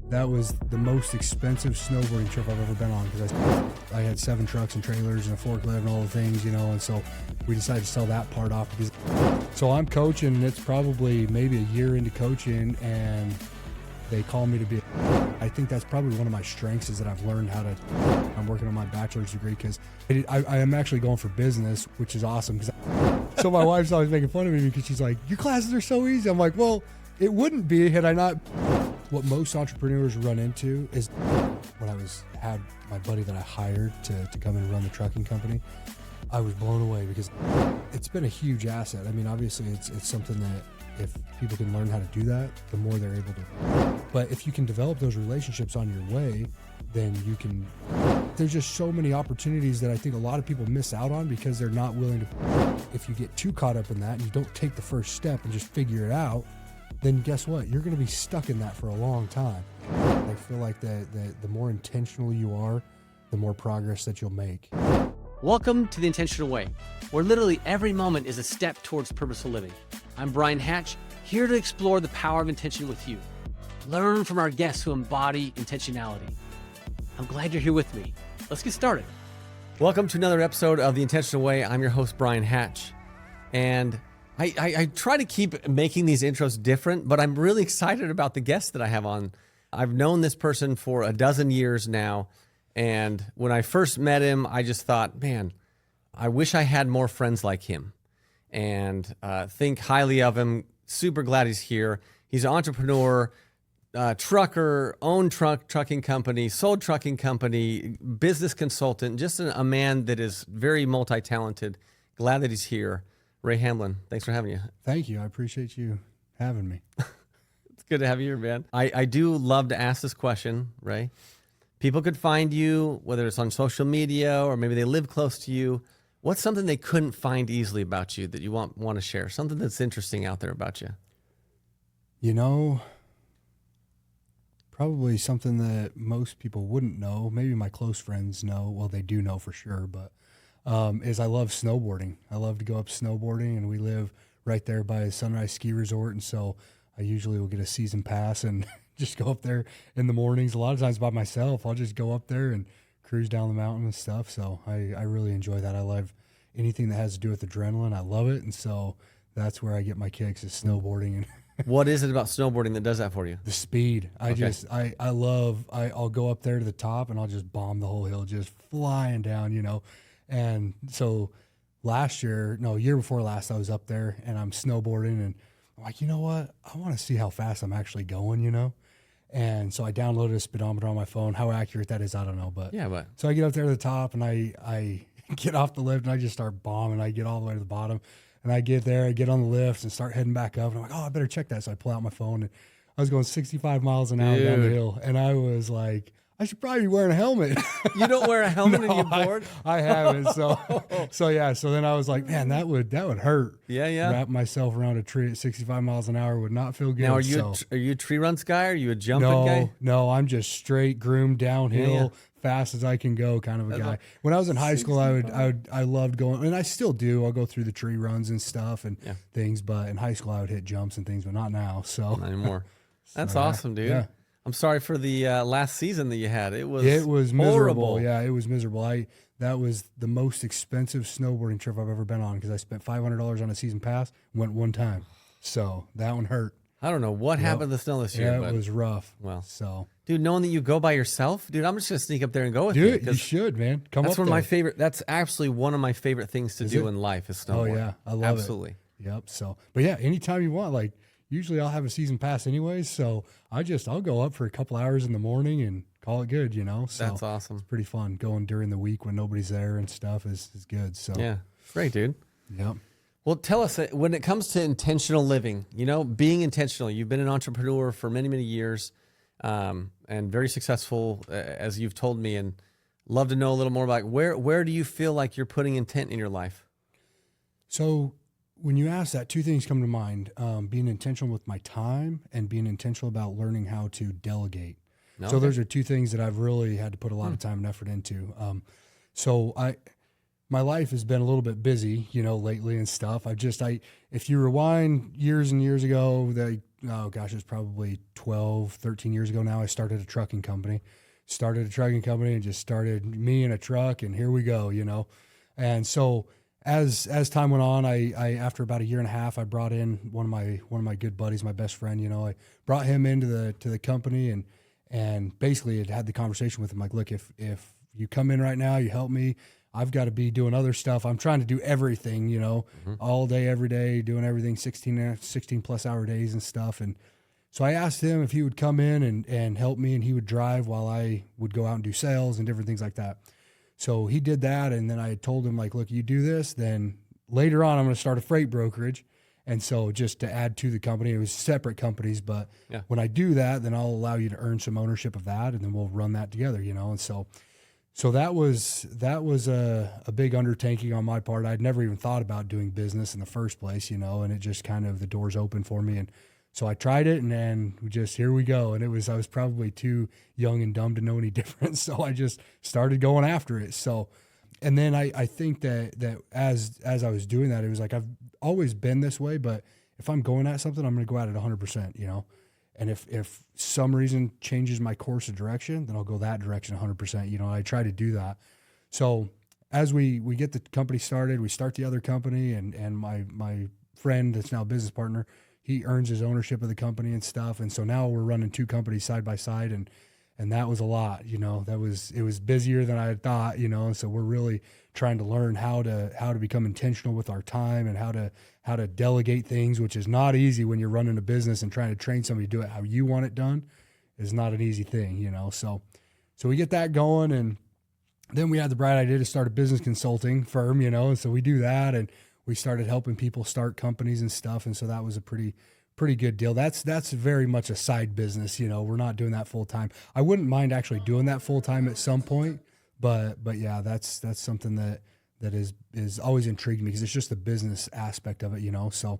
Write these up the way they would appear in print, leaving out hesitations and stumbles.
That was the most expensive snowboarding trip I've ever been on because I had 7 trucks and trailers and a forklift and all the things, and so we decided to sell that part off. So I'm coaching, and it's probably maybe a year into coaching, and they call me to be. I think that's probably one of my strengths is that I've learned how to. I'm working on my bachelor's degree because I am actually going for business, which is awesome. So my wife's always making fun of me because she's like, "Your classes are so easy." I'm like, "Well, it wouldn't be had I not." What most entrepreneurs run into is when I had my buddy that I hired to come in and run the trucking company. I was blown away because it's been a huge asset. I mean, obviously it's something that if people can learn how to do that, the more they're able to. But if you can develop those relationships on your way, then you can. There's just so many opportunities that I think a lot of people miss out on because they're not willing to. If you get too caught up in that and you don't take the first step and just figure it out, then guess what? You're going to be stuck in that for a long time. I feel like the more intentional you are, the more progress that you'll make. Welcome to The Intentional Way, where literally every moment is a step towards purposeful living. I'm Bryan Hatch, here to explore the power of intention with you. Learn from our guests who embody intentionality. I'm glad you're here with me. Let's get started. Welcome to another episode of The Intentional Way. I'm your host, Bryan Hatch. And I try to keep making these intros different, but I'm really excited about the guests that I have on. I've known this person for a dozen years now, and when I first met him, I just thought, man, I wish I had more friends like him, and think highly of him. Super glad he's here. He's an entrepreneur, trucker, owned trucking company, sold trucking company, business consultant, just a man that is very multi-talented. Glad that he's here. Ray Hamblin, thanks for having you. Thank you. I appreciate you having me. It's good to have you here, man. I do love to ask this question, Ray. People could find you, whether it's on social media or maybe they live close to you. What's something they couldn't find easily about you that you want to share? Something that's interesting out there about you? Probably something that most people wouldn't know. Maybe my close friends know. Well, they do know for sure, but is I love snowboarding. I love to go up snowboarding, and we live right there by Sunrise Ski Resort, and so I usually will get a season pass and just go up there in the mornings. A lot of times by myself, I'll just go up there and cruise down the mountain and stuff, so I really enjoy that. I love anything that has to do with adrenaline. I love it, and so that's where I get my kicks is snowboarding. And what is it about snowboarding that does that for you? The speed. I'll go up there to the top, and I'll just bomb the whole hill, just flying down, And so year before last, I was up there and I'm snowboarding, and I'm like, you know what? I want to see how fast I'm actually going, And so I downloaded a speedometer on my phone. How accurate that is, I don't know. But so I get up there to the top, and I get off the lift, and I just start bombing. I get all the way to the bottom, and I get there, I get on the lift and start heading back up. And I'm like, oh, I better check that. So I pull out my phone, and I was going 65 miles an hour down the hill. And I was like, I should probably be wearing a helmet. You don't wear a helmet when you board? I haven't. So then I was like, man, that would hurt. Yeah. Wrap myself around a tree at 65 miles an hour would not feel good. Now, are you a tree runs guy? Are you a jumping guy? No, I'm just straight groomed downhill, fast as I can go kind of a guy. When I was in high school, I loved going, and I still do. I'll go through the tree runs and stuff and things, but in high school I would hit jumps and things, but not now. So not anymore. That's awesome, dude. Yeah. I'm sorry for the last season that you had. It was miserable. Horrible. Yeah, it was miserable. That was the most expensive snowboarding trip I've ever been on because I spent $500 on a season pass, went one time. So that one hurt. I don't know what happened to the snow this year. Yeah, it was rough. Well, so dude, knowing that you go by yourself, dude, I'm just gonna sneak up there and go with you. Do it. You should, man. That's one of my favorite. That's absolutely one of my favorite things to do in life is snowboard. Oh yeah, I love it. Absolutely. Yep. So, but yeah, anytime you want, like. Usually I'll have a season pass anyways, so I'll go up for a couple hours in the morning and call it good, So that's awesome. It's pretty fun. Going during the week when nobody's there and stuff is good. So yeah, great, dude. Yep. Well, tell us, when it comes to intentional living, being intentional, you've been an entrepreneur for many, many years, and very successful, as you've told me, and love to know a little more about where do you feel like you're putting intent in your life? So when you ask that, 2 things come to mind, being intentional with my time and being intentional about learning how to delegate. Okay. So those are 2 things that I've really had to put a lot of time and effort into. My life has been a little bit busy, lately and stuff. If you rewind years and years ago, oh gosh, it's probably 12, 13 years ago now. I started a trucking company. And just started me in a truck, and here we go, you know. And so as time went on, I after about a year and a half, I brought in one of my good buddies, my best friend, you know. I brought him into the company, and basically had the conversation with him like, look, if you come in right now, you help me, I've got to be doing other stuff. I'm trying to do everything, you know, all day, every day, doing everything, 16 plus hour days and stuff. And so I asked him if he would come in and help me, and he would drive while I would go out and do sales and different things like that. So he did that. And then I told him like, look, you do this, then later on, I'm going to start a freight brokerage. And so just to add to the company, it was separate companies, but when I do that, then I'll allow you to earn some ownership of that, and then we'll run that together, you know? And so that was a big undertaking on my part. I'd never even thought about doing business in the first place, you know, and it just kind of, the doors opened for me. And so I tried it, and then here we go. And I was probably too young and dumb to know any difference. So I just started going after it. So, and then I think that as I was doing that, it was like, I've always been this way, but if I'm going at something, I'm going to go at it 100%, you know? And if some reason changes my course of direction, then I'll go that direction 100%, you know? I try to do that. So as we get the company started, we start the other company, and my friend that's now a business partner, he earns his ownership of the company and stuff. And so now we're running two companies side by side, and that was a lot, you know. It was busier than I had thought, you know. And so we're really trying to learn how to become intentional with our time, and how to delegate things, which is not easy when you're running a business, and trying to train somebody to do it how you want it done is not an easy thing, you know. So we get that going, and then we had the bright idea to start a business consulting firm, you know. And so we do that, and we started helping people start companies and stuff. And so that was a pretty good deal. That's very much a side business. You know, we're not doing that full time. I wouldn't mind actually doing that full time at some point, but yeah, that's something that is always intrigued me, because it's just the business aspect of it, you know. So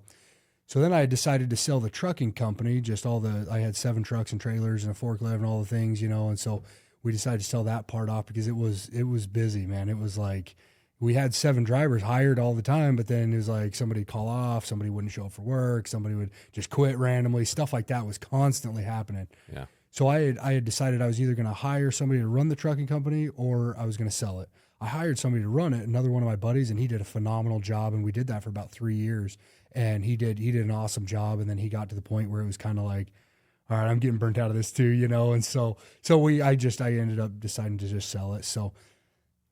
then I decided to sell the trucking company, I had 7 trucks and trailers and a forklift and all the things, you know. And so we decided to sell that part off, because it was busy, man. It was like, we had 7 drivers hired all the time, but then it was like somebody would call off, somebody wouldn't show up for work, somebody would just quit randomly. Stuff like that was constantly happening. Yeah. So I had decided I was either going to hire somebody to run the trucking company, or I was going to sell it. I hired somebody to run it, another one of my buddies, and he did a phenomenal job, and we did that for about 3 years. And he did an awesome job, and then he got to the point where it was kind of like, all right, I'm getting burnt out of this too, you know. And so I ended up deciding to just sell it. So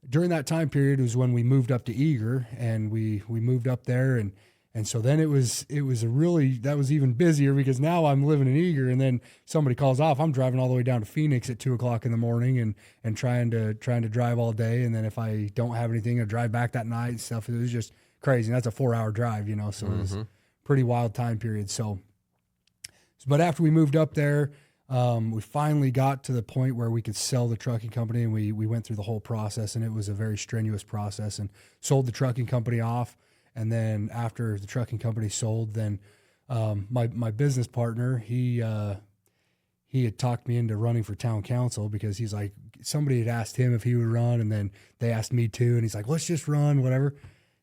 during that time period was when we moved up to Eager, and we moved up there, and so then it was that was even busier, because now I'm living in Eager, and then somebody calls off, I'm driving all the way down to Phoenix at 2:00 in the morning, and trying to drive all day. And then if I don't have anything, I drive back that night and stuff. It was just crazy. And that's a 4-hour drive, you know, so it was a pretty wild time period. So, but after we moved up there, we finally got to the point where we could sell the trucking company, and we went through the whole process, and it was a very strenuous process, and sold the trucking company off. And then after the trucking company sold, then my business partner, he had talked me into running for town council, because he's like, somebody had asked him if he would run, and then they asked me too, and he's like, let's just run, whatever.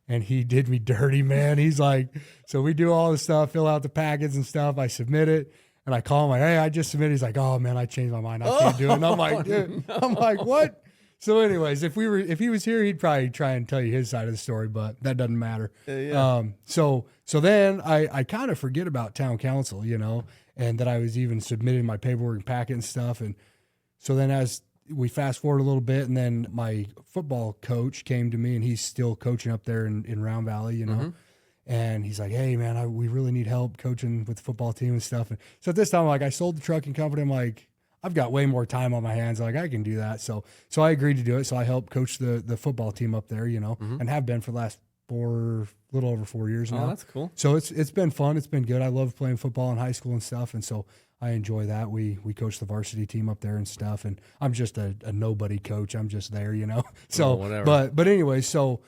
And he did me dirty, man. He's like, so we do all this stuff, fill out the packets and stuff, I submit it. And I call him like, hey, I just submitted. He's like, oh man, I changed my mind. I can't do it. And I'm like, dude, no. I'm like, what? So anyways, if he was here, he'd probably try and tell you his side of the story, but that doesn't matter. Yeah. So then I kind of forget about town council, you know, and that I was even submitting my paperwork and packet and stuff. And so then as we fast forward a little bit, and then my football coach came to me, and he's still coaching up there in Round Valley, you know. And he's like, hey man, we really need help coaching with the football team and stuff. And so at this time, like, I sold the trucking company. I'm like, I've got way more time on my hands. Like, I can do that. So I agreed to do it. So I helped coach the football team up there, you know, and have been for the last little over 4 years now. Oh, that's cool. So it's been fun. It's been good. I love playing football in high school and stuff. And so I enjoy that. We coach the varsity team up there and stuff. And I'm just a nobody coach. I'm just there, you know. So whatever. But anyway, so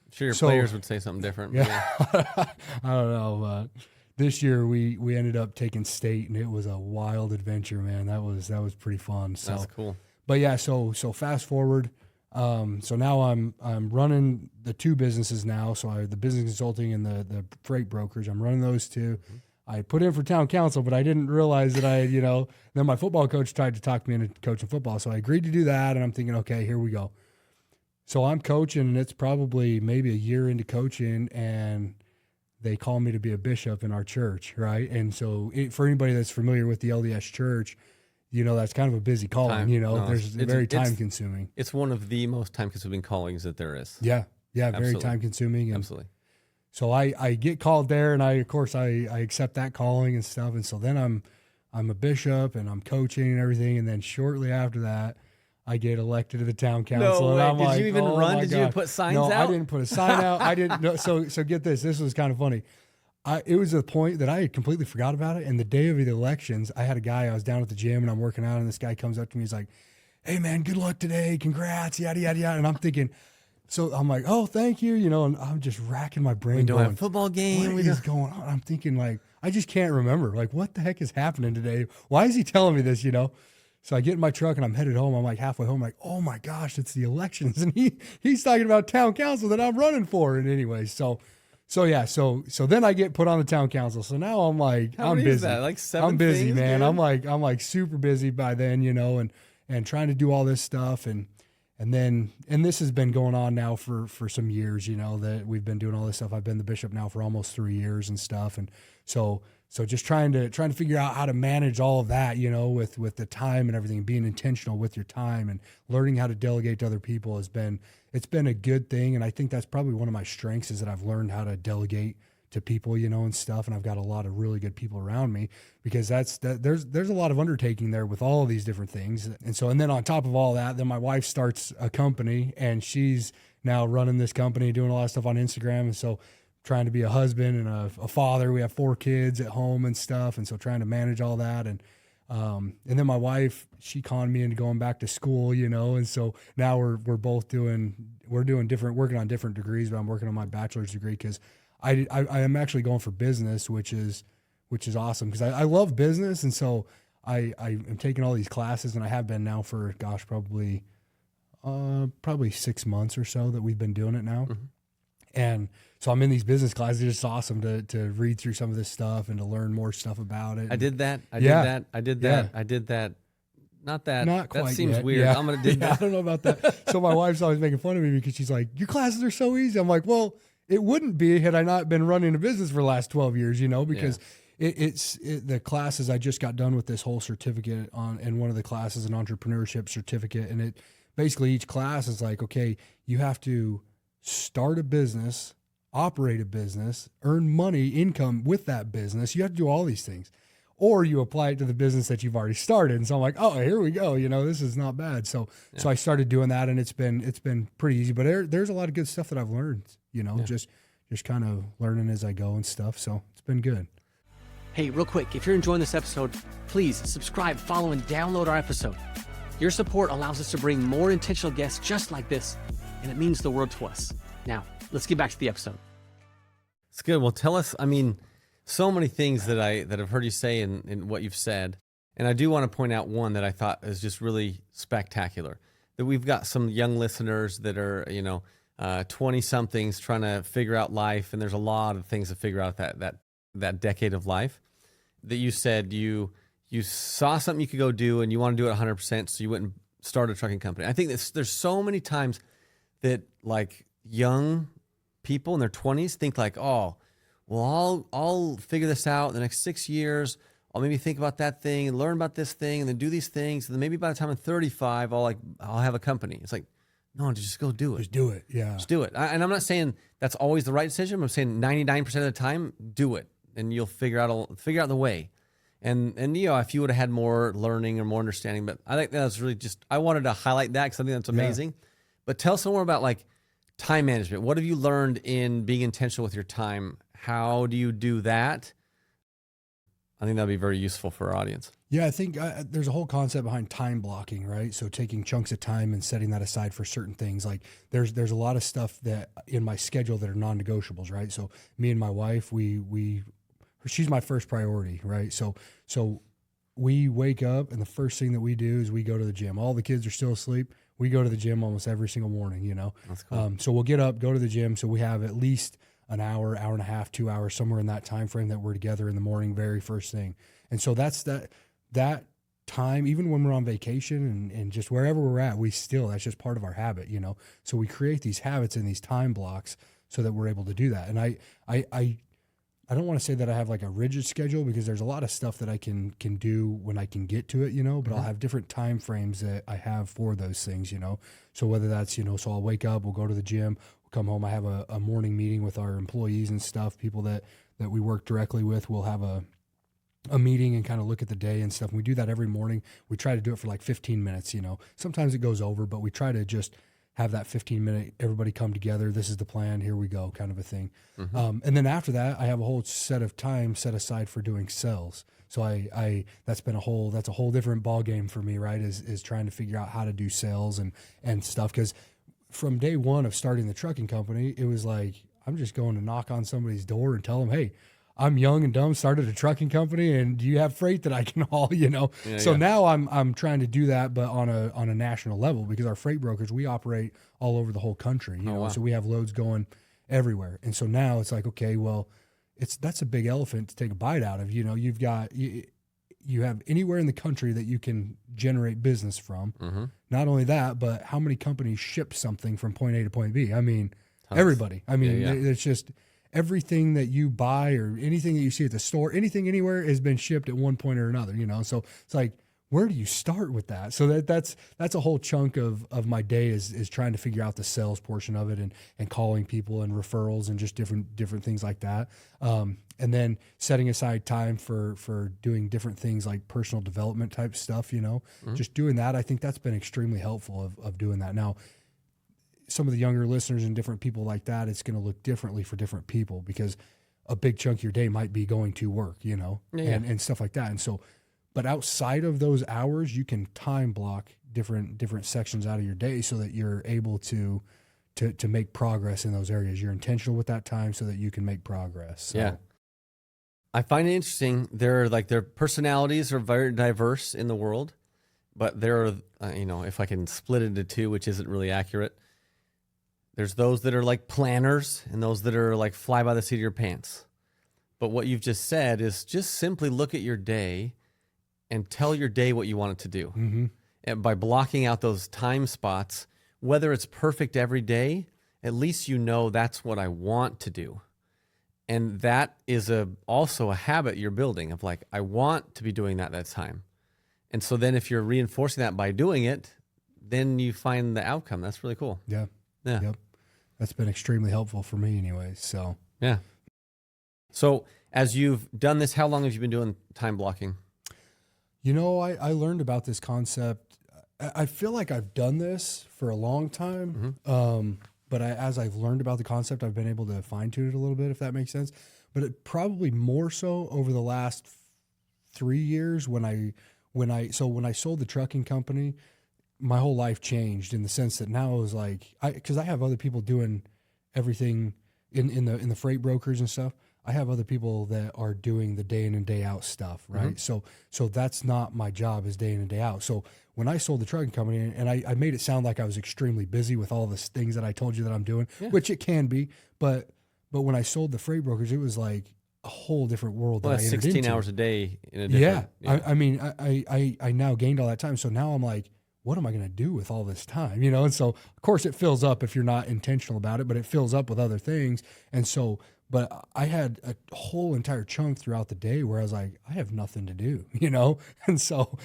I'm sure your players would say something different. Yeah. I don't know. This year we ended up taking state, and it was a wild adventure, man. That was pretty fun. So that's cool. But yeah, so fast forward. So now I'm running the 2 businesses now. So the business consulting and the freight brokers. I'm running those 2. I put in for town council, but I didn't realize that then my football coach tried to talk me into coaching football. So I agreed to do that. And I'm thinking, okay, here we go. So I'm coaching, and it's probably maybe a year into coaching, and they call me to be a bishop in our church, right? And so for anybody that's familiar with the LDS church, that's kind of a busy calling, it's very time consuming. It's one of the most time consuming callings that there is. Yeah. Yeah. Absolutely. Very time consuming. Absolutely. So I get called there, and I accept that calling and stuff. And so then I'm a bishop, and I'm coaching and everything. And then shortly after that, I get elected to the town council. No way. And I'm Did you even run? Did you put signs out? No, I didn't put a sign out. I didn't know. So get this. This was kind of funny. It was a point that I had completely forgot about it. And the day of the elections, I had a guy, I was down at the gym and I'm working out, and this guy comes up to me. He's like, "Hey man, good luck today. Congrats, yada, yada, yada." And I'm thinking, so I'm like, "Oh, thank you." And I'm just racking my brain. We don't going, have a football game. What is going on? I'm thinking like, I just can't remember. Like, what the heck is happening today? Why is he telling me this, So I get in my truck and I'm headed home. I'm like halfway home, like, oh my gosh, it's the elections. And he's talking about town council that I'm running for. And anyway, so then I get put on the town council. So now I'm like, How I'm many busy. is that? Like 7 I'm busy, things, man. dude? I'm like super busy by then, and trying to do all this stuff. And this has been going on now for some years, that we've been doing all this stuff. I've been the bishop now for almost 3 years and stuff. And so just trying to figure out how to manage all of that, with the time and everything, being intentional with your time and learning how to delegate to other people it's been a good thing. And I think that's probably one of my strengths, is that I've learned how to delegate to people, and stuff. And I've got a lot of really good people around me, because there's a lot of undertaking there with all of these different things. And then on top of all that, then my wife starts a company, and she's now running this company, doing a lot of stuff on Instagram. And so trying to be a husband and a father. We have 4 kids at home and stuff. And so trying to manage all that. And then my wife, she conned me into going back to school, and so now we're both working on different degrees, but I'm working on my bachelor's degree, because I am actually going for business, which is awesome, because I love business. And so I am taking all these classes, and I have been now for, probably 6 months or so that we've been doing it now. Mm-hmm. And so I'm in these business classes. It's just awesome to read through some of this stuff and to learn more stuff about it. I did that. I did that. Not that. Not quite. That seems yet. weird. Yeah. I'm gonna do that. I don't know about that. So my wife's always making fun of me, because she's like, "Your classes are so easy." I'm like, "Well, it wouldn't be had I not been running a business for the last 12 years, because the classes, I just got done with this whole certificate and one of the classes, an entrepreneurship certificate. And it basically, each class is like, okay, you have to start a business, operate a business, earn money, income with that business. You have to do all these things, or you apply it to the business that you've already started. And so I'm like, oh, here we go. This is not bad. So I started doing that, and it's been pretty easy, but there's a lot of good stuff that I've learned, just kind of learning as I go and stuff. So it's been good. Hey, real quick, if you're enjoying this episode, please subscribe, follow, and download our episode. Your support allows us to bring more intentional guests just like this, and it means the world to us. Now, let's get back to the episode. It's good. Well, tell us, so many things that I've heard you say in what you've said. And I do want to point out one that I thought is just really spectacular, that we've got some young listeners that are, 20 somethings trying to figure out life. And there's a lot of things to figure out that decade of life, that you said you saw something you could go do and you want to do it 100%. So you went and started a trucking company. I think there's so many times that like young people in their 20s think like, oh, well, I'll figure this out in the next 6 years. I'll maybe think about that thing and learn about this thing and then do these things. And then maybe by the time I'm 35, I'll have a company. It's like, no, just go do it. Just do it. Yeah. Just do it. And I'm not saying that's always the right decision. I'm saying 99% of the time, do it. And you'll figure out the way. And if you would have had more learning or more understanding, but I think that's really I wanted to highlight that because I think that's amazing. Yeah. But tell us more about like time management. What have you learned in being intentional with your time? How do you do that? I think that'd be very useful for our audience. Yeah, I think there's a whole concept behind time blocking, right? So taking chunks of time and setting that aside for certain things. Like there's a lot of stuff that in my schedule that are non-negotiables, right? So me and my wife, she's my first priority, right? So we wake up and the first thing that we do is we go to the gym. All the kids are still asleep. We go to the gym almost every single morning, That's cool. So we'll get up, go to the gym. So we have at least an hour, hour and a half, 2 hours, somewhere in that time frame that we're together in the morning, very first thing. And so that's that time, even when we're on vacation and just wherever we're at, that's just part of our habit, you know? So we create these habits in these time blocks so that we're able to do that. And I don't want to say that I have like a rigid schedule, because there's a lot of stuff that I can do when I can get to it, you know, but I'll have different time frames that I have for those things, you know. So whether that's, you know, so I'll wake up, we'll go to the gym, we'll come home, I have a morning meeting with our employees and stuff, people that we work directly with. We'll have a meeting and kind of look at the day and stuff. And we do that every morning. We try to do it for like 15 minutes, you know. Sometimes it goes over, but we try to just have that 15-minute, everybody come together, this is the plan, here we go, kind of a thing. And then after that, I have a whole set of time set aside for doing sales. So that's a whole different ball game for me, right? Is trying to figure out how to do sales and stuff. Because from day one of starting the trucking company, it was like, I'm just going to knock on somebody's door and tell them, hey, I'm young and dumb, started a trucking company, and do you have freight that I can haul, you know? Now I'm trying to do that, but on a national level, because our freight brokers, we operate all over the whole country, you know? Wow. So we have loads going everywhere. And so now it's like, okay, well, that's a big elephant to take a bite out of, you know. You have anywhere in the country that you can generate business from. Not only that, but how many companies ship something from point A to point B? I mean, everybody. I mean, it's just everything that you buy or anything that you see at the store, anything anywhere has been shipped at one point or another, you know? So it's like, where do you start with that? So that's a whole chunk of my day is trying to figure out the sales portion of it and calling people and referrals and just different things like that. And then setting aside time for doing different things like personal development type stuff, you know, just doing that. I think that's been extremely helpful of doing that. Now, some of the younger listeners and different people like that, it's going to look differently for different people, because a big chunk of your day might be going to work, you know, and stuff like that. And so, but outside of those hours, you can time block different sections out of your day so that you're able to make progress in those areas. You're intentional with that time so that you can make progress. So. Yeah. I find it interesting. Their personalities are very diverse in the world, but there are, you know, if I can split it into two, which isn't really accurate, there's those that are like planners and those that are like fly by the seat of your pants. But what you've just said is just simply look at your day and tell your day what you want it to do. And by blocking out those time spots, whether it's perfect every day, at least you know that's what I want to do. And that is also a habit you're building of like, I want to be doing that time. And so then if you're reinforcing that by doing it, then you find the outcome. That's really cool. Yeah. Yep. That's been extremely helpful for me anyways. So, yeah. So as you've done this, how long have you been doing time blocking? You know, I learned about this concept. I feel like I've done this for a long time. But as I've learned about the concept, I've been able to fine tune it a little bit, if that makes sense. But it probably more so over the last 3 years when I sold the trucking company, my whole life changed in the sense that now it was like, because I have other people doing everything in the freight brokers and stuff. I have other people that are doing the day in and day out stuff, right? So that's not my job, is day in and day out. So when I sold the trucking company, and I made it sound like I was extremely busy with all the things that I told you that I'm doing, which it can be, but when I sold the freight brokers, it was like a whole different world. Well, that that's I entered 16 into. hours a day in a different. I mean, I now gained all that time. So now I'm like, what am I going to do with all this time? You know? And so of course it fills up if you're not intentional about it, but it fills up with other things. And so, but I had a whole entire chunk throughout the day where I was like, I have nothing to do, you know? And so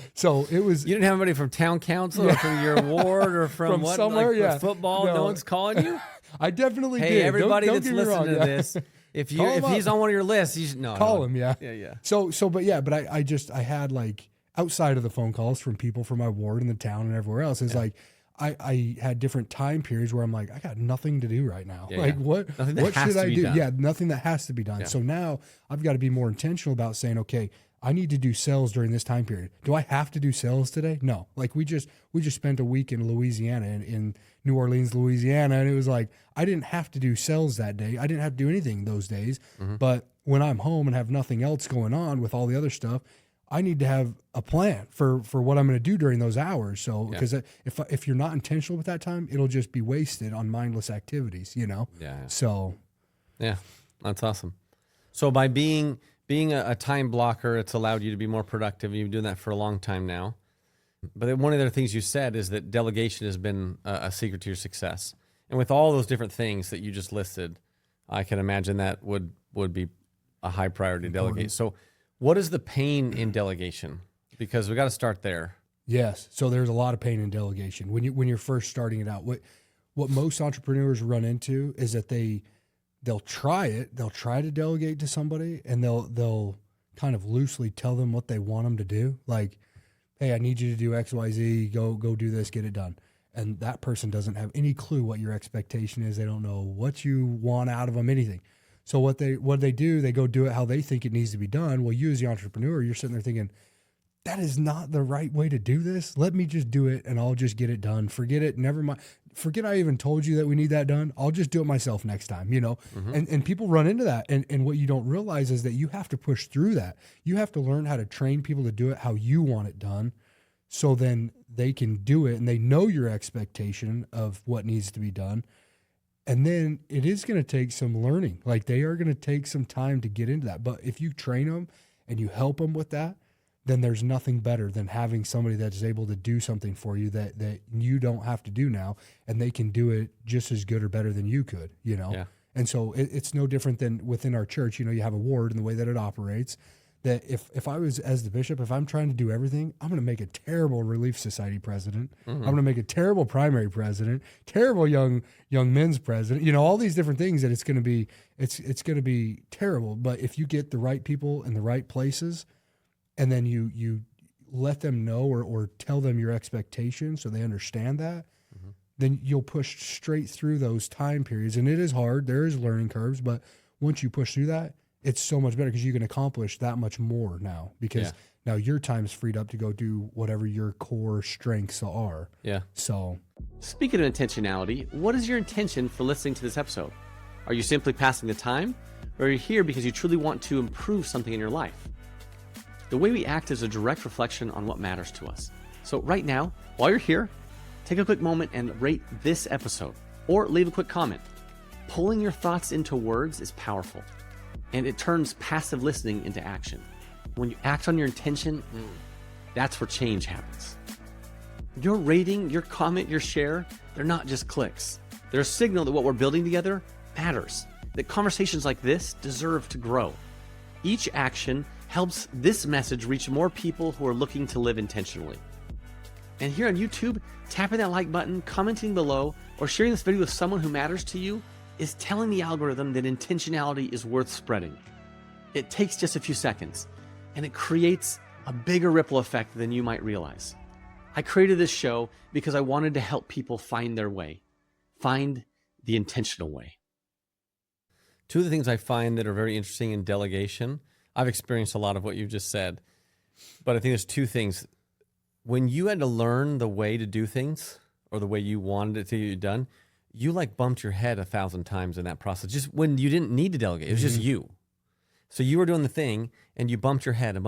it was. You didn't have anybody from town council or from your ward or from what? Somewhere, like football? No one's calling you? I definitely did. Hey, everybody don't that's get me listening wrong, to this, if he's on one of your lists, you should call him. Yeah. Yeah. But I had like, outside of the phone calls from people from my ward in the town and everywhere else, is like, I had different time periods where I'm like, I got nothing to do right now. What should I do? Yeah, nothing that has to be done. Yeah. So now I've got to be more intentional about saying, okay, I need to do sales during this time period. Do I have to do sales today? No. Like we just spent a week in Louisiana, in New Orleans, Louisiana, and it was like, I didn't have to do sales that day. I didn't have to do anything those days. But when I'm home and have nothing else going on with all the other stuff, I need to have a plan for what I'm going to do during those hours. So, because if you're not intentional with that time, it'll just be wasted on mindless activities, you know? Yeah. So, Yeah, that's awesome. So by being a time blocker, it's allowed you to be more productive. You've been doing that for a long time now. But then one of the things you said is that delegation has been a secret to your success. And with all those different things that you just listed, I can imagine that would be a high priority to delegate. So what is the pain in delegation? Because we got to start there. Yes. So there's a lot of pain in delegation when you're first starting it out. What most entrepreneurs run into is that they'll try it. They'll try to delegate to somebody, and they'll kind of loosely tell them what they want them to do. Like, hey, I need you to do X, Y, Z. Go do this. Get it done. And that person doesn't have any clue what your expectation is. They don't know what you want out of them, anything. So what they do, they go do it how they think it needs to be done. Well, you as the entrepreneur, you're sitting there thinking, that is not the right way to do this. Let me just do it and I'll just get it done. Forget it. Never mind. Forget I even told you that we need that done. I'll just do it myself next time, Mm-hmm. And people run into that. And what you don't realize is that you have to push through that. You have to learn how to train people to do it how you want it done. So then they can do it and they know your expectation of what needs to be done. And then it is going to take some learning. Like they are going to take some time to get into that. But if you train them and you help them with that, then there's nothing better than having somebody that's able to do something for you that you don't have to do now, and they can do it just as good or better than you could, Yeah. And so it's no different than within our church. You have a ward and the way that it operates, that if I was, as the bishop, if I'm trying to do everything, I'm going to make a terrible Relief Society president. I'm going to make a terrible primary president, terrible young men's president, all these different things that it's going to be terrible. But if you get the right people in the right places, and then you let them know or tell them your expectations so they understand that, then you'll push straight through those time periods. And it is hard. There is learning curves. But once you push through that, it's so much better because you can accomplish that much more now because now your time's freed up to go do whatever your core strengths are. Yeah. So Speaking of intentionality, what is your intention for listening to this episode? Are you simply passing the time, or are you here because you truly want to improve something in your life? The way we act is a direct reflection on what matters to us. So right now, while you're here, take a quick moment and rate this episode or leave a quick comment. Pulling your thoughts into words is powerful, and it turns passive listening into action. When you act on your intention, that's where change happens. Your rating, your comment, your share, they're not just clicks. They're a signal that what we're building together matters, that conversations like this deserve to grow. Each action helps this message reach more people who are looking to live intentionally. And here on YouTube, tapping that like button, commenting below, or sharing this video with someone who matters to you is telling the algorithm that intentionality is worth spreading. It takes just a few seconds, and it creates a bigger ripple effect than you might realize. I created this show because I wanted to help people find their way, find the intentional way. Two of the things I find that are very interesting in delegation, I've experienced a lot of what you've just said, but I think there's two things. When you had to learn the way to do things or the way you wanted it to be done, you like bumped your head 1,000 times in that process, just when you didn't need to delegate. It was just you. So you were doing the thing and you bumped your head and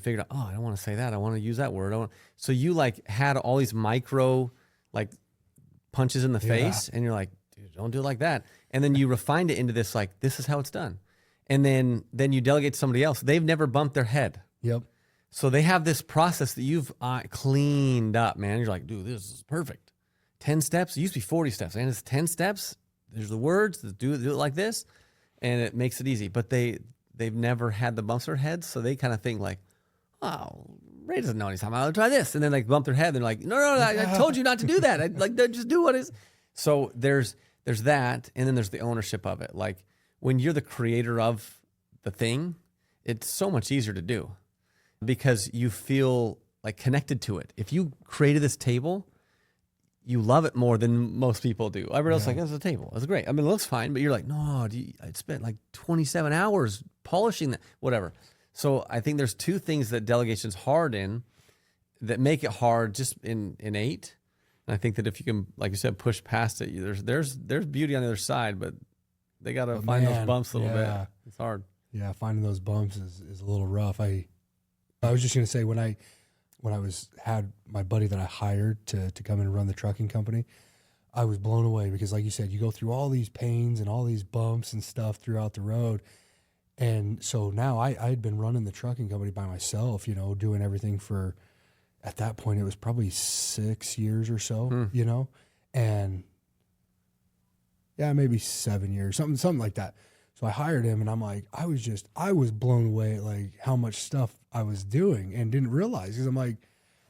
figured out, oh, I don't want to say that. I want to use that word. So you like had all these micro like punches in the face and you're like, dude, don't do it like that. And then you refined it into this, like, this is how it's done. And then you delegate to somebody else. They've never bumped their head. Yep. So they have this process that you've cleaned up, man. You're like, dude, this is perfect. 10 steps. It used to be 40 steps. And it's 10 steps. There's the words. Do it like this. And it makes it easy. But they've never had the bumps in their heads. So they kind of think like, oh, Ray doesn't know any time. I'll try this. And then like bump their head. They're like, no, I told you not to do that. Just do what is. So there's that. And then there's the ownership of it. Like when you're the creator of the thing, it's so much easier to do because you feel like connected to it. If you created this table, you love it more than most people do. Everybody else is like, that's a table. That's great. I mean, it looks fine, but you're like, no, I spent like 27 hours polishing that, whatever. So I think there's two things that delegation's hard in that make it hard just innate. And I think that if you can, like you said, push past it, there's beauty on the other side, but they got to find those bumps a little bit. It's hard. Yeah, finding those bumps is a little rough. I was just going to say when I had my buddy that I hired to come in and run the trucking company, I was blown away because, like you said, you go through all these pains and all these bumps and stuff throughout the road. And so now I had been running the trucking company by myself, you know, doing everything for, at that point, it was probably 6 years or so, you know, and yeah, maybe 7 years, something like that. So I hired him, and I'm like, I was blown away at like how much stuff I was doing and didn't realize, because I'm like,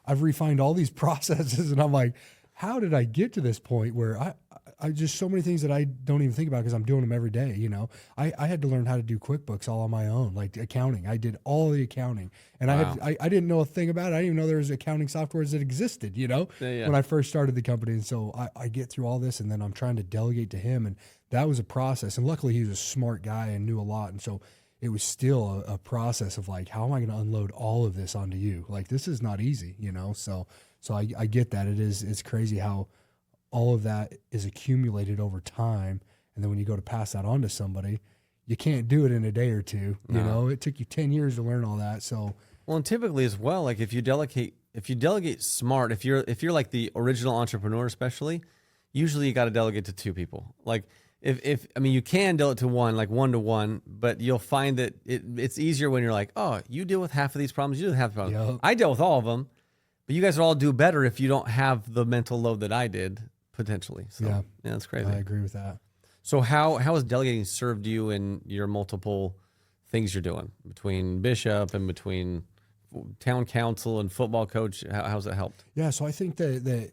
I've refined all these processes, and I'm like, how did I get to this point where I just, so many things that I don't even think about because I'm doing them every day. You know, I had to learn how to do QuickBooks all on my own, like accounting. I did all the accounting, and Wow. I didn't know a thing about it. I didn't even know there was accounting softwares that existed, you know, when I first started the company. And so I get through all this, and then I'm trying to delegate to him. And that was a process. And luckily he was a smart guy and knew a lot. And so it was still a process of like, how am I going to unload all of this onto you? Like, this is not easy, you know? So I get that. It's crazy how all of that is accumulated over time. And then when you go to pass that on to somebody, you can't do it in a day or two. No. You know, it took you 10 years to learn all that. So, Well, and typically as well, like if you delegate smart, if you're like the original entrepreneur, especially, usually you got to delegate to 2 people. Like if I mean, you can delegate to one, like 1-to-1, but you'll find that it's easier when you're like, oh, you deal with half of these problems, you deal with half the problems. Yep. I dealt with all of them, but you guys will all do better if you don't have the mental load that I did potentially. So Yeah. that's crazy. I agree with that. So how has delegating served you in your multiple things you're doing between bishop and between town council and football coach? How's it helped? Yeah, so I think that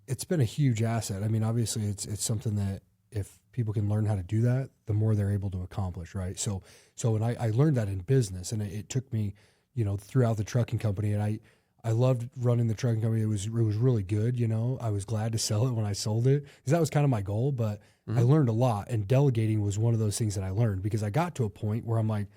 it's been a huge asset. I mean, obviously, it's something that if people can learn how to do that, the more they're able to accomplish, right? So and I learned that in business, and it took me, you know, throughout the trucking company, and I loved running the trucking company. It was really good, you know. I was glad to sell it when I sold it because that was kind of my goal, but I learned a lot, and delegating was one of those things that I learned because I got to a point where I'm like,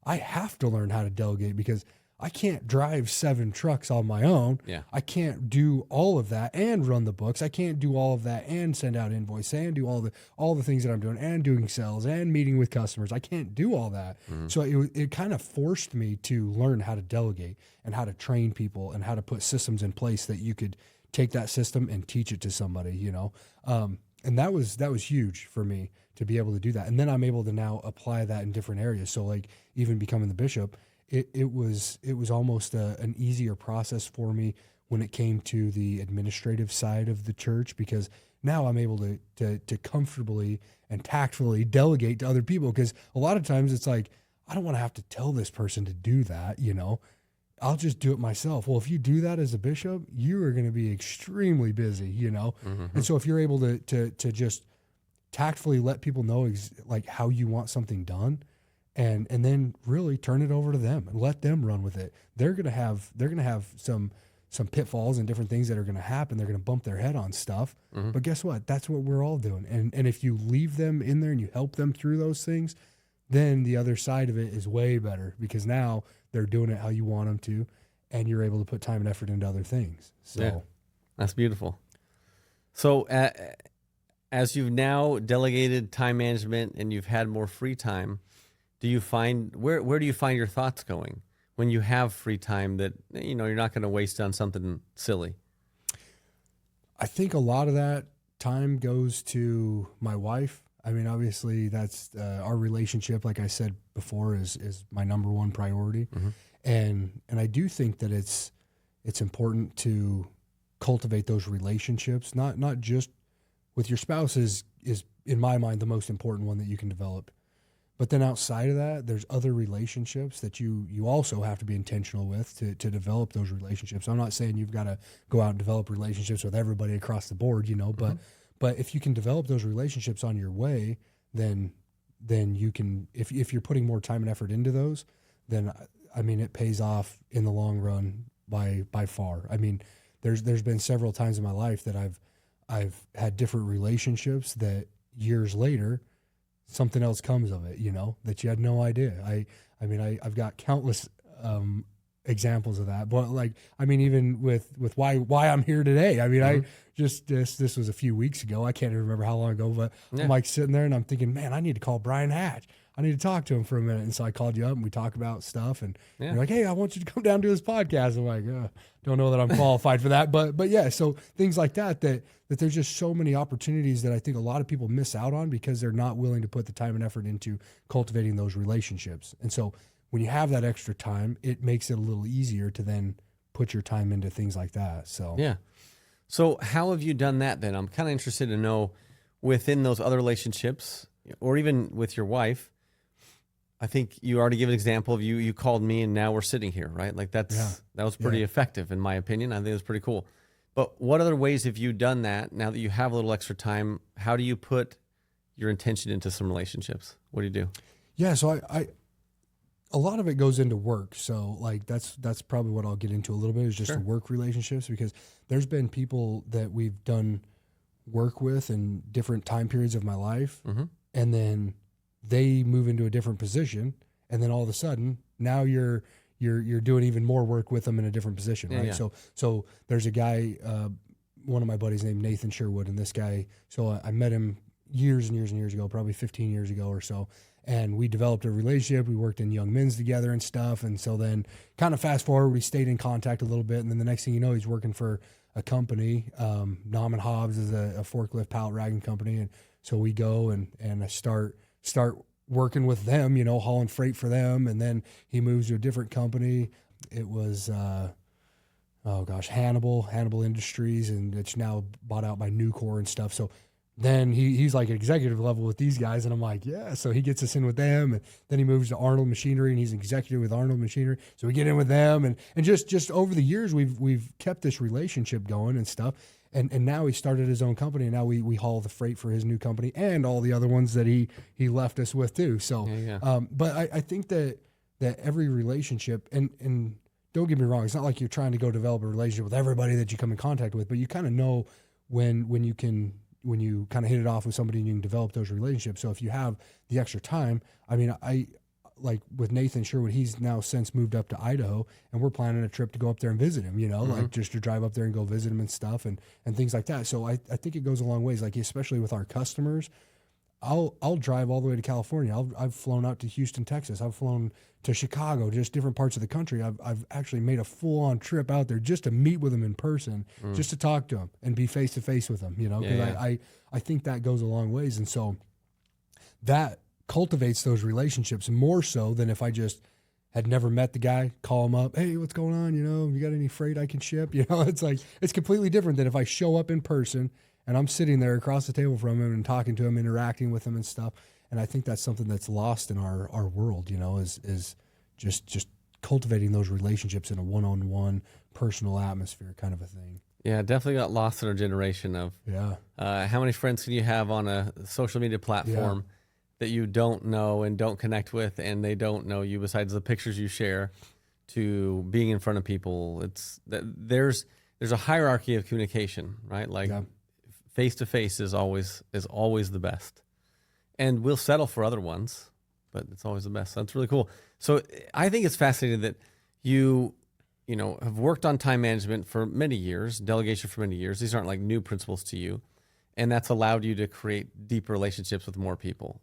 I have to learn how to delegate because I can't drive 7 trucks on my own. Yeah. I can't do all of that and run the books. I can't do all of that and send out invoice and do all the things that I'm doing and doing sales and meeting with customers. I can't do all that. So it kind of forced me to learn how to delegate and how to train people and how to put systems in place that you could take that system and teach it to somebody, you know? And that was huge for me to be able to do that. And then I'm able to now apply that in different areas. So like even becoming the bishop, it was almost an easier process for me when it came to the administrative side of the church, because now I'm able to comfortably and tactfully delegate to other people. Because a lot of times it's like, I don't want to have to tell this person to do that, you know, I'll just do it myself. Well, if you do that as a bishop, you are going to be extremely busy, you know? And so if you're able to just tactfully let people know like how you want something done, and then really turn it over to them and let them run with it. They're gonna have some pitfalls and different things that are gonna happen. They're gonna bump their head on stuff. But guess what? That's what we're all doing. And if you leave them in there and you help them through those things, then the other side of it is way better because now they're doing it how you want them to, and you're able to put time and effort into other things. So Yeah. That's beautiful. So as you've now delegated time management and you've had more free time, do you find where do you find your thoughts going when you have free time that, you know, you're not going to waste on something silly? I think a lot of that time goes to my wife. I mean, obviously that's our relationship, like I said before, is my number one priority. And I do think that it's important to cultivate those relationships, not just with your spouse is in my mind the most important one that you can develop. But then outside of that, there's other relationships that you also have to be intentional with to develop those relationships. I'm not saying you've got to go out and develop relationships with everybody across the board, you know, but if you can develop those relationships on your way, then you can, if you're putting more time and effort into those, then I mean, it pays off in the long run by far. I mean, there's been several times in my life that I've had different relationships that years later, something else comes of it, you know, that you had no idea. I mean, I've got countless examples of that. But like, I mean, even with why I'm here today. I mean, I just this was a few weeks ago. I can't even remember how long ago, but I'm like sitting there and I'm thinking, man, I need to call Bryan Hatch. I need to talk to him for a minute. And so I called you up and we talk about stuff. And you're like, hey, I want you to come down to this podcast. I'm like, don't know that I'm qualified for that. But yeah, so things like that there's just so many opportunities that I think a lot of people miss out on because they're not willing to put the time and effort into cultivating those relationships. And so when you have that extra time, it makes it a little easier to then put your time into things like that. So yeah. So how have you done that then? I'm kind of interested to know within those other relationships or even with your wife. I think you already gave an example of you called me and now we're sitting here, right? Like that was pretty effective in my opinion. I think it was pretty cool. But what other ways have you done that now that you have a little extra time? How do you put your intention into some relationships? What do you do? Yeah, so I a lot of it goes into work. So like that's probably what I'll get into a little bit is just the work relationships, because there's been people that we've done work with in different time periods of my life, and then they move into a different position, and then all of a sudden now you're doing even more work with them in a different position, right? Yeah. So there's a guy, one of my buddies named Nathan Sherwood, and this guy, so I met him years and years and years ago, probably 15 years ago or so, and we developed a relationship. We worked in Young Men's together and stuff, and so then kind of fast forward, we stayed in contact a little bit, and then the next thing you know, he's working for a company. Nom and Hobbs is a forklift pallet ragging company, and so we go and I start working with them, hauling freight for them. And then he moves to a different company. It was, Hannibal Industries, and it's now bought out by Nucor and stuff. So then he's like executive level with these guys. And I'm like, yeah. So he gets us in with them. And then he moves to Arnold Machinery, and he's an executive with Arnold Machinery. So we get in with them. And just over the years, we've kept this relationship going and stuff. And now he started his own company, and now we haul the freight for his new company and all the other ones that he left us with too. So, but I think that every relationship, and don't get me wrong, it's not like you're trying to go develop a relationship with everybody that you come in contact with, but you kind of know when you kind of hit it off with somebody and you can develop those relationships. So if you have the extra time, I mean, I like with Nathan Sherwood, he's now since moved up to Idaho, and we're planning a trip to go up there and visit him, like just to drive up there and go visit him and stuff and things like that. So I think it goes a long ways, like especially with our customers. I'll drive all the way to California. I've flown out to Houston, Texas. I've flown to Chicago, just different parts of the country. I've actually made a full-on trip out there just to meet with them in person, just to talk to them and be face-to-face with them, because I think that goes a long ways. And so that cultivates those relationships more so than if I just had never met the guy, call him up, hey, what's going on? You got any freight I can ship? It's like, it's completely different than if I show up in person and I'm sitting there across the table from him and talking to him, interacting with him and stuff. And I think that's something that's lost in our world, is just cultivating those relationships in a one-on-one personal atmosphere kind of a thing. Yeah, definitely got lost in our generation of how many friends can you have on a social media platform that you don't know and don't connect with, and they don't know you besides the pictures you share, to being in front of people. It's that there's a hierarchy of communication, right? Like face to face is always the best, and we'll settle for other ones, but it's always the best. So that's really cool. So I think it's fascinating that you have worked on time management for many years, delegation for many years. These aren't like new principles to you. And that's allowed you to create deep relationships with more people.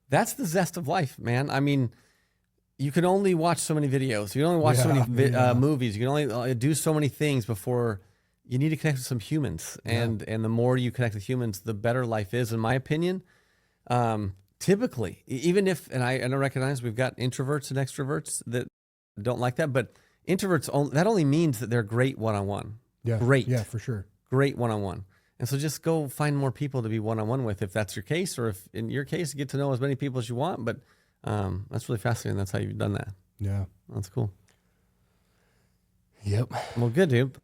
That's the zest of life, man. I mean, you can only watch so many videos. You can only watch so many movies. You can only do so many things before you need to connect with some humans. And the more you connect with humans, the better life is, in my opinion. Typically, even if, and I recognize we've got introverts and extroverts that don't like that, but introverts, that only means that they're great one-on-one. Yeah. Great. Yeah, for sure. Great one-on-one. And so just go find more people to be one-on-one with if that's your case, or if in your case, get to know as many people as you want. But that's really fascinating. That's how you've done that. Yeah. That's cool. Yep. Well, good, dude.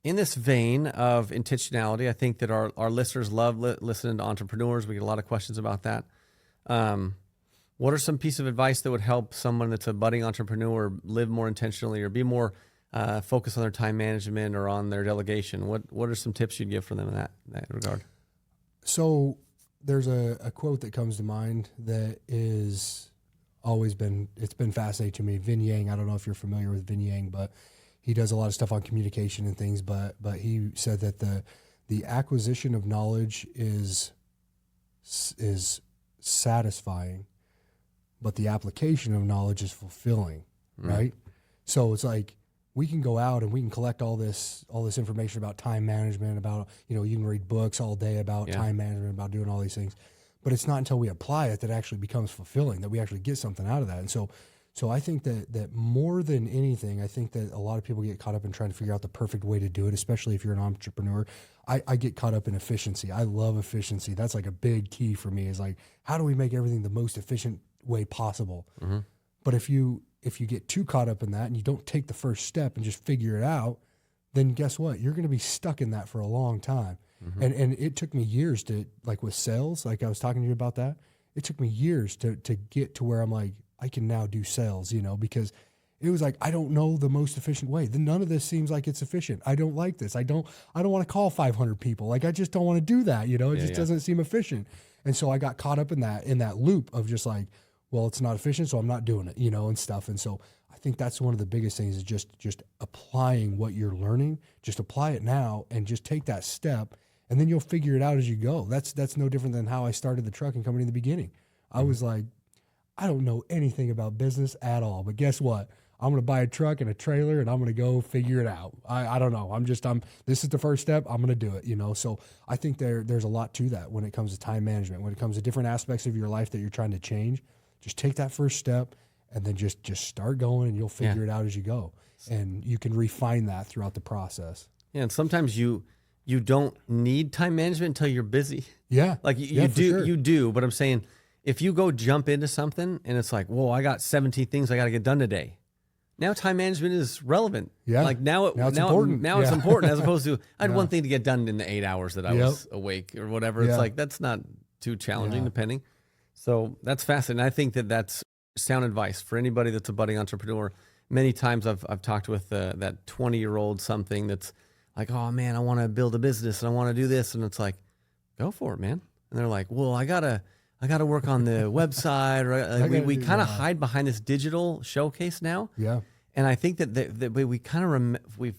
In this vein of intentionality, I think that our listeners love listening to entrepreneurs. We get a lot of questions about that. What are some pieces of advice that would help someone that's a budding entrepreneur live more intentionally or be more focus on their time management or on their delegation? What are some tips you'd give for them in that regard? So there's a quote that comes to mind that is it's been fascinating to me. Vin Yang, I don't know if you're familiar with Vin Yang, but he does a lot of stuff on communication and things, but he said that the acquisition of knowledge is satisfying, but the application of knowledge is fulfilling, right? So it's like we can go out and we can collect all this information about time management, about, you can read books all day about time management, about doing all these things, but it's not until we apply it that it actually becomes fulfilling, that we actually get something out of that. And so I think that more than anything, I think that a lot of people get caught up in trying to figure out the perfect way to do it, especially if you're an entrepreneur. I get caught up in efficiency. I love efficiency. That's like a big key for me, is like, how do we make everything the most efficient way possible? But if you get too caught up in that and you don't take the first step and just figure it out, then guess what? You're going to be stuck in that for a long time. And it took me years to, like with sales, like I was talking to you about that, it took me years to get to where I'm like, I can now do sales, because it was like, I don't know the most efficient way. Then none of this seems like it's efficient. I don't like this. I don't want to call 500 people. Like, I just don't want to do that. It just doesn't seem efficient. And so I got caught up in that loop of just like, well, it's not efficient, so I'm not doing it, and stuff. And so I think that's one of the biggest things, is just applying what you're learning. Just apply it now and just take that step, and then you'll figure it out as you go. That's no different than how I started the trucking company in the beginning. I was like, I don't know anything about business at all, but guess what? I'm going to buy a truck and a trailer, and I'm going to go figure it out. I don't know. This is the first step. I'm going to do it, So I think there's a lot to that when it comes to time management, when it comes to different aspects of your life that you're trying to change. Just take that first step and then just start going, and you'll figure it out as you go. And you can refine that throughout the process. Yeah, and sometimes you don't need time management until you're busy. Yeah. Like you do, sure. you do, but I'm saying, if you go jump into something and it's like, whoa, I got 17 things I got to get done today. Now time management is relevant. Yeah. Like now it's important. Now it's important, as opposed to, I had one thing to get done in the 8 hours that I was awake or whatever. It's like, that's not too challenging, depending. So that's fascinating. I think that's sound advice for anybody that's a budding entrepreneur. Many times I've talked with that 20-year-old something that's like, oh man, I want to build a business and I want to do this. And it's like, go for it, man. And they're like, well, I gotta work on the website. Right? We kind of hide behind this digital showcase now. Yeah. And I think that we kind of we've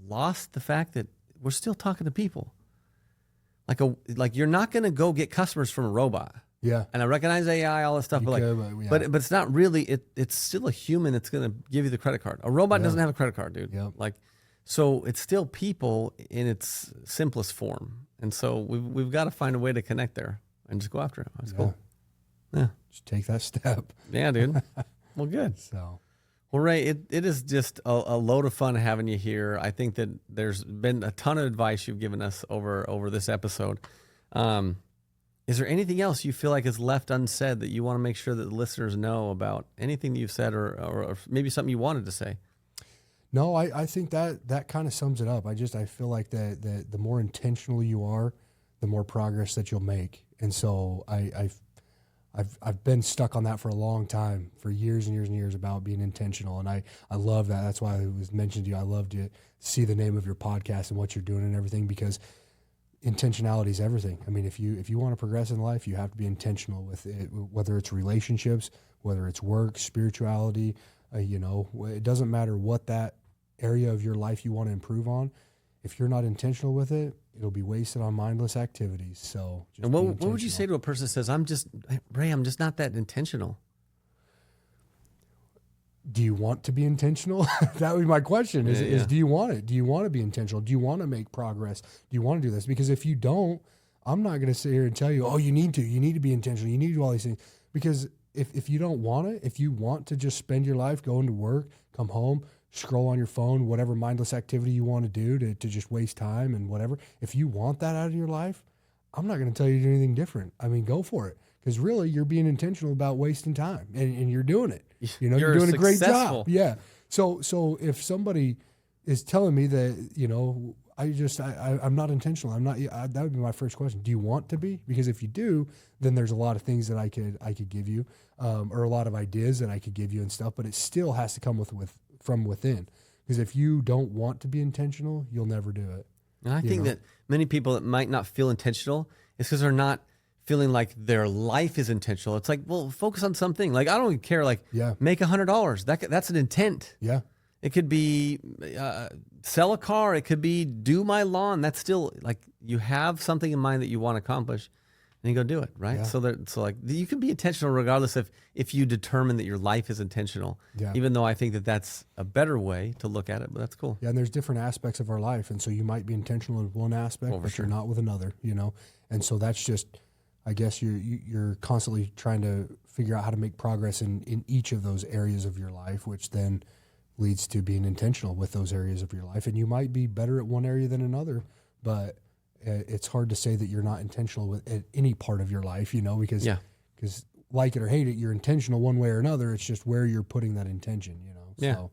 lost the fact that we're still talking to people. Like you're not going to go get customers from a robot. Yeah. And I recognize AI, all this stuff, but it's not really, it's still a human that's going to give you the credit card. A robot doesn't have a credit card, dude. Yep. Like, so it's still people in its simplest form. And so we've got to find a way to connect there and just go after it. That's cool. Yeah. Just take that step. Yeah, dude. Well, good. So, well, Ray, it is just a load of fun having you here. I think that there's been a ton of advice you've given us over this episode. Is there anything else you feel like is left unsaid that you want to make sure that the listeners know about anything that you've said, or maybe something you wanted to say? No, I think that kind of sums it up. I feel like that the more intentional you are, the more progress that you'll make. And so I've been stuck on that for a long time, for years and years and years, about being intentional. And I love that. That's why it was mentioned to you. I love to see the name of your podcast and what you're doing and everything, because intentionality is everything. I mean, if you want to progress in life, you have to be intentional with it, whether it's relationships, whether it's work, spirituality, it doesn't matter what that area of your life you want to improve on. If you're not intentional with it, it'll be wasted on mindless activities. So, and what would you say to a person that says, I'm just not that intentional? Do you want to be intentional? That would be my question is do you want it? Do you want to be intentional? Do you want to make progress? Do you want to do this? Because if you don't, I'm not going to sit here and tell you, oh, you need to be intentional. You need to do all these things. Because if you don't want it, if you want to just spend your life going to work, come home, scroll on your phone, whatever mindless activity you want to do to just waste time and whatever, if you want that out of your life, I'm not going to tell you to do anything different. I mean, go for it. Because really, you're being intentional about wasting time, and you're doing it. You're doing a great job. Yeah. So if somebody is telling me that, I'm not intentional, that would be my first question. Do you want to be? Because if you do, then there's a lot of things that I could give you, or a lot of ideas that I could give you and stuff. But it still has to come from within. Because if you don't want to be intentional, you'll never do it. And I think that many people that might not feel intentional is because they're not feeling like their life is intentional. It's like, well, focus on something. Like, I don't even care. Like, Yeah. make $100. That's an intent. Yeah. It could be sell a car. It could be do my lawn. That's still like you have something in mind that you want to accomplish, and you go do it, right? Yeah. So like you can be intentional regardless if you determine that your life is intentional. Yeah. Even though I think that that's a better way to look at it, but that's cool. Yeah, and there's different aspects of our life, and so you might be intentional with one aspect, but sure. you're not with another, you know. And so that's just, I guess you're constantly trying to figure out how to make progress in each of those areas of your life, which then leads to being intentional with those areas of your life. And you might be better at one area than another, but it's hard to say that you're not intentional with at any part of your life, you know, because like it or hate it, you're intentional one way or another. It's just where you're putting that intention, you know. Yeah. So,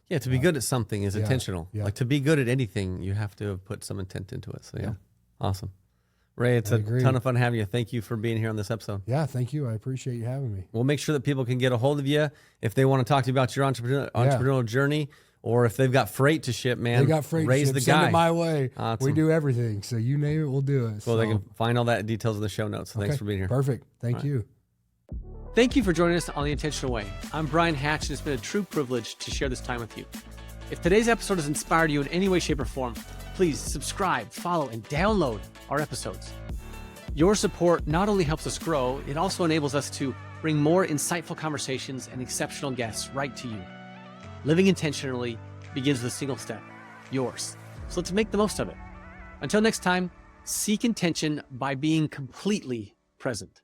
Yeah, to be good at something is yeah, intentional. yeah. Like to be good at anything, you have to put some intent into it. So yeah. Awesome. Ray, it's I a agree. ton of fun having you. Thank you for being here on this episode. yeah, thank you. I appreciate you having me. We'll make sure that people can get a hold of you if they want to talk to you about your entrepreneurial journey, or if they've got freight to ship, man. They got freight Raise ship, the send guy. it my way. Awesome. We do everything. So you name it, we'll do it. Well, so, they can find all that details in the show notes. So thanks okay, for being here. Perfect. Thank you. Thank you for joining us on The Intentional Way. I'm Bryan Hatch, and it's been a true privilege to share this time with you. If today's episode has inspired you in any way, shape, or form, please subscribe, follow, and download our episodes. Your support not only helps us grow, it also enables us to bring more insightful conversations and exceptional guests right to you. Living intentionally begins with a single step, yours. So let's make the most of it. Until next time, seek intention by being completely present.